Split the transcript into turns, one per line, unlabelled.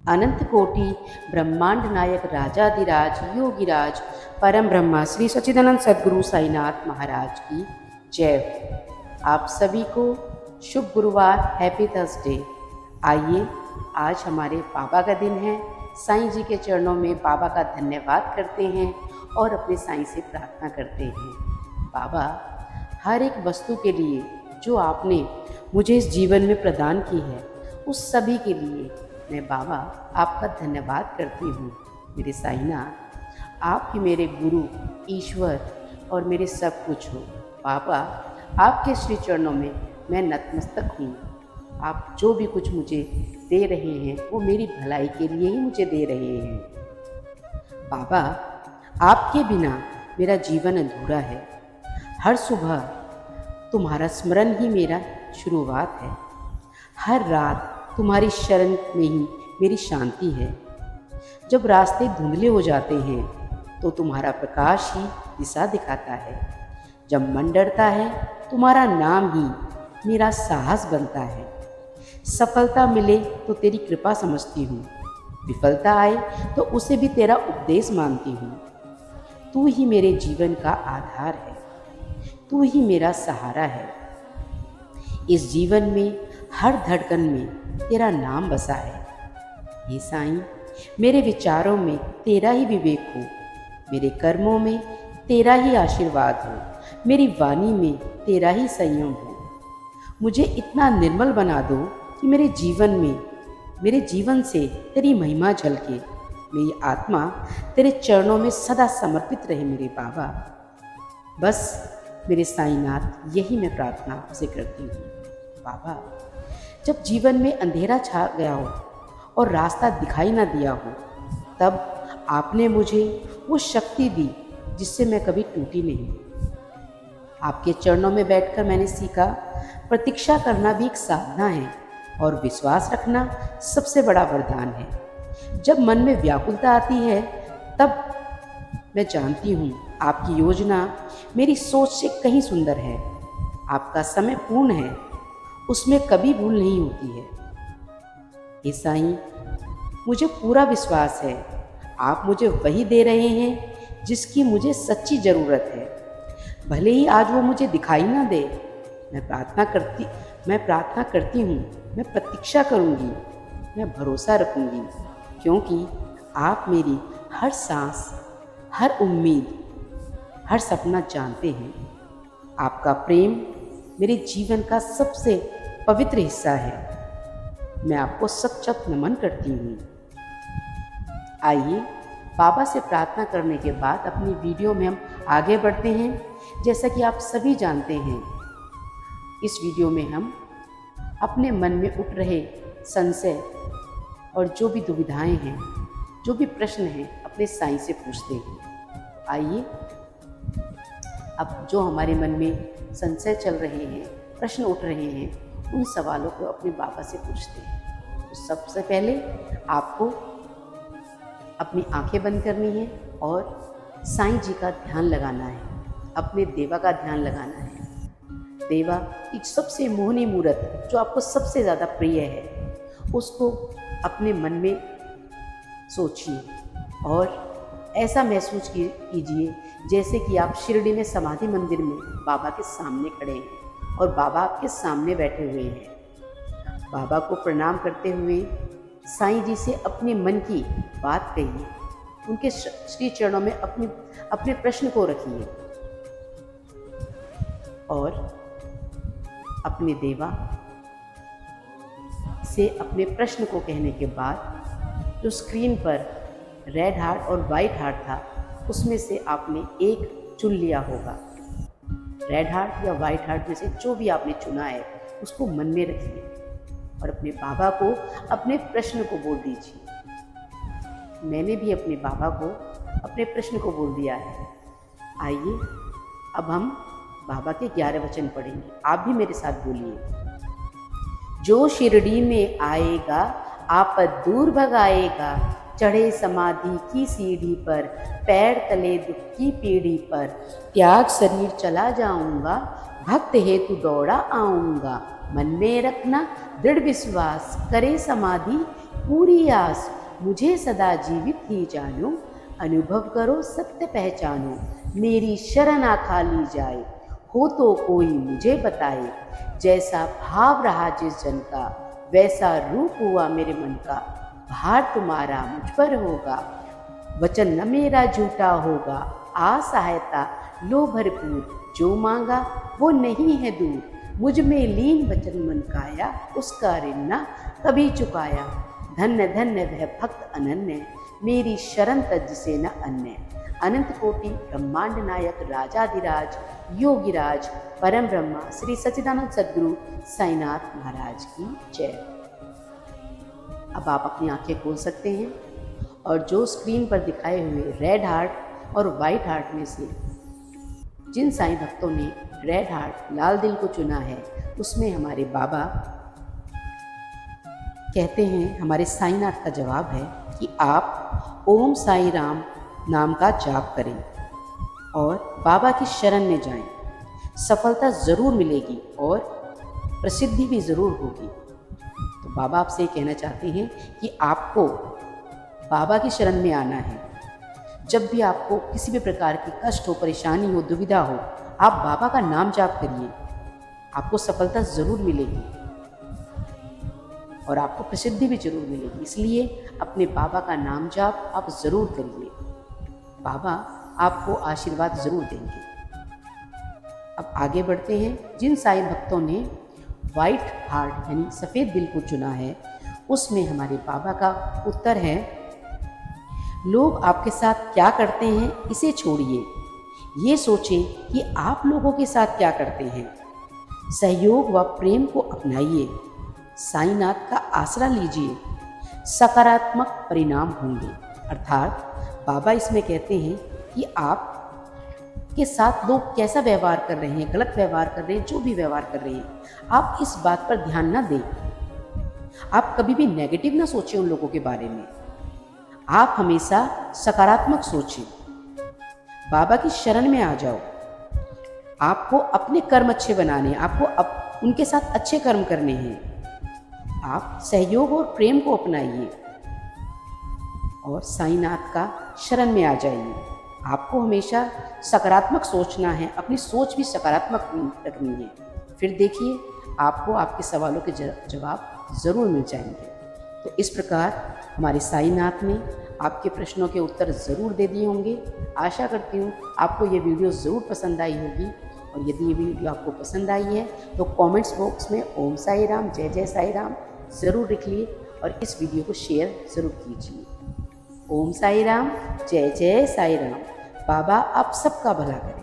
अनंत कोटि ब्रह्मांड नायक राजाधिराज योगीराज परम ब्रह्मा श्री सच्चिदानंद सद्गुरु साईनाथ महाराज की जय हो। आप सभी को शुभ गुरुवार, हैप्पी थर्सडे। आइए आज हमारे बाबा का दिन है। साईं जी के चरणों में बाबा का धन्यवाद करते हैं और अपने साईं से प्रार्थना करते हैं। बाबा, हर एक वस्तु के लिए जो आपने मुझे इस जीवन में प्रदान की है, उस सभी के लिए मैं बाबा आपका धन्यवाद करती हूँ। मेरे साईनाथ, आप ही मेरे गुरु, ईश्वर और मेरे सब कुछ हो। बाबा, आपके श्री चरणों में मैं नतमस्तक हूँ। आप जो भी कुछ मुझे दे रहे हैं वो मेरी भलाई के लिए ही मुझे दे रहे हैं। बाबा, आपके बिना मेरा जीवन अधूरा है। हर सुबह तुम्हारा स्मरण ही मेरा शुरुआत है। हर रात तुम्हारी शरण में ही मेरी शांति है। जब रास्ते धुंधले हो जाते हैं तो तुम्हारा प्रकाश ही दिशा दिखाता है। जब मन डरता है तुम्हारा नाम ही मेरा साहस बनता है। सफलता मिले तो तेरी कृपा समझती हूँ, विफलता आए तो उसे भी तेरा उपदेश मानती हूँ। तू ही मेरे जीवन का आधार है, तू ही मेरा सहारा है। इस जीवन में हर धड़कन में तेरा नाम बसा है। हे साईं, मेरे विचारों में तेरा ही विवेक हो, मेरे कर्मों में तेरा ही आशीर्वाद हो, मेरी वाणी में तेरा ही संयम हो। मुझे इतना निर्मल बना दो कि मेरे जीवन से तेरी महिमा झलके। मेरी आत्मा तेरे चरणों में सदा समर्पित रहे मेरे बाबा। बस मेरे साईनाथ, यही मैं प्रार्थना आपसे करती हूँ। बाबा, जब जीवन में अंधेरा छा गया हो और रास्ता दिखाई ना दिया हो, तब आपने मुझे वो शक्ति दी जिससे मैं कभी टूटी नहीं। आपके चरणों में बैठकर मैंने सीखा, प्रतीक्षा करना भी एक साधना है और विश्वास रखना सबसे बड़ा वरदान है। जब मन में व्याकुलता आती है तब मैं जानती हूँ आपकी योजना मेरी सोच से कहीं सुंदर है। आपका समय पूर्ण है, उसमें कभी भूल नहीं होती है। हे साईं, मुझे पूरा विश्वास है आप मुझे वही दे रहे हैं जिसकी मुझे सच्ची ज़रूरत है। भले ही आज वो मुझे दिखाई ना दे, मैं प्रार्थना करती हूँ, मैं प्रतीक्षा करूँगी, मैं भरोसा रखूँगी, क्योंकि आप मेरी हर सांस, हर उम्मीद, हर सपना जानते हैं। आपका प्रेम मेरे जीवन का सबसे पवित्र हिस्सा है। मैं आपको सच नमन करती हूँ। आइए बाबा से प्रार्थना करने के बाद अपनी वीडियो में हम आगे बढ़ते हैं। जैसा कि आप सभी जानते हैं, इस वीडियो में हम अपने मन में उठ रहे संशय और जो भी दुविधाएं हैं, जो भी प्रश्न हैं, अपने साईं से पूछते हैं। आइए अब जो हमारे मन में संशय चल रहे हैं, प्रश्न उठ रहे हैं, उन सवालों को अपने बाबा से पूछते हैं। तो सबसे पहले आपको अपनी आंखें बंद करनी है और साईं जी का ध्यान लगाना है, अपने देवा का ध्यान लगाना है। देवा एक सबसे मोहनी मूर्त जो आपको सबसे ज़्यादा प्रिय है, उसको अपने मन में सोचिए और ऐसा महसूस कीजिए जैसे कि आप शिरडी में समाधि मंदिर में बाबा के सामने खड़े हैं और बाबा आपके सामने बैठे हुए हैं। बाबा को प्रणाम करते हुए साईं जी से अपने मन की बात कहिए, उनके श्री चरणों में अपने प्रश्न को रखिए और अपने देवा से अपने प्रश्न को कहने के बाद जो स्क्रीन पर रेड हार्ट और वाइट हार्ट था, उसमें से आपने एक चुन लिया होगा। रेड हार्ट या वाइट हार्ट में से जो भी आपने चुना है उसको मन में रखिए और अपने बाबा को अपने प्रश्न को बोल दीजिए। मैंने भी अपने बाबा को अपने प्रश्न को बोल दिया है। आइए अब हम बाबा के 11 वचन पढ़ेंगे। आप भी मेरे साथ बोलिए। जो शिरडी में आएगा आपद दूर भगाएगा, चढ़े समाधि की सीढ़ी पर, पैर तले दुख की पीढ़ी पर, त्याग शरीर चला जाऊंगा, भक्त हेतु दौड़ा आऊंगा। मन में रखना दृढ़ विश्वास, करे समाधि पूरी आस, मुझे सदा जीवित ही जानो, अनुभव करो सत्य पहचानो, मेरी शरण आखा ली जाए, हो तो कोई मुझे बताए, जैसा भाव रहा जिस जन का, वैसा रूप हुआ मेरे मन का, भार तुम्हारा मुझ पर होगा, वचन न मेरा झूठा होगा, आ सहायता लो भरपूर, जो मांगा वो नहीं है दूर, मुझ में लीन वचन मन काया, उसका ऋण न कभी चुकाया, धन्य धन्य वह भक्त अनन्य, मेरी शरण तज से न अन्य, अनंत कोटि ब्रह्मांड नायक राजाधिराज योगिराज परम ब्रह्मा श्री सच्चिदानंद सद्गुरु साईनाथ महाराज की जय। अब आप अपनी आंखें खोल सकते हैं और जो स्क्रीन पर दिखाए हुए रेड हार्ट और वाइट हार्ट में से जिन साईं भक्तों ने रेड हार्ट लाल दिल को चुना है, उसमें हमारे बाबा कहते हैं, हमारे साईनाथ का जवाब है कि आप ओम साई राम नाम का जाप करें और बाबा की शरण में जाएं। सफलता ज़रूर मिलेगी और प्रसिद्धि भी ज़रूर होगी। तो बाबा आपसे कहना चाहते हैं कि आपको बाबा की शरण में आना है। जब भी आपको किसी भी प्रकार की कष्ट हो, परेशानी हो, दुविधा हो, आप बाबा का नाम जाप करिए, आपको सफलता ज़रूर मिलेगी और आपको प्रसिद्धि भी जरूर मिलेगी। इसलिए अपने बाबा का नाम जाप आप ज़रूर करिए, बाबा आपको आशीर्वाद ज़रूर देंगे। अब आगे बढ़ते हैं। जिन साईं भक्तों ने वाइट हार्ट यानी सफ़ेद दिल को चुना है, उसमें हमारे बाबा का उत्तर है, लोग आपके साथ क्या करते हैं इसे छोड़िए, ये सोचें कि आप लोगों के साथ क्या करते हैं। सहयोग व प्रेम को अपनाइए, साईनाथ का आसरा लीजिए, सकारात्मक परिणाम होंगे। अर्थात बाबा इसमें कहते हैं कि आप के साथ लोग कैसा व्यवहार कर रहे हैं, गलत व्यवहार कर रहे हैं, जो भी व्यवहार कर रहे हैं, आप इस बात पर ध्यान ना दें। आप कभी भी नेगेटिव ना सोचें उन लोगों के बारे में, आप हमेशा सकारात्मक सोचें। बाबा की शरण में आ जाओ। आपको अपने कर्म अच्छे बनाने हैं, आपको उनके साथ अच्छे कर्म करने हैं। आप सहयोग और प्रेम को अपनाइए और साईनाथ का शरण में आ जाइए। आपको हमेशा सकारात्मक सोचना है, अपनी सोच भी सकारात्मक रखनी है। फिर देखिए आपको आपके सवालों के जवाब ज़रूर मिल जाएंगे। तो इस प्रकार हमारे साईनाथ ने आपके प्रश्नों के उत्तर ज़रूर दे दिए होंगे। आशा करती हूँ आपको ये वीडियो ज़रूर पसंद आई होगी और यदि ये वीडियो आपको पसंद आई है तो कमेंट्स बॉक्स में ओम साई राम, जय जय साई राम ज़रूर लिख लिए और इस वीडियो को शेयर ज़रूर कीजिए। ओम साई राम, जय जय साई राम। बाबा आप सबका भला करें।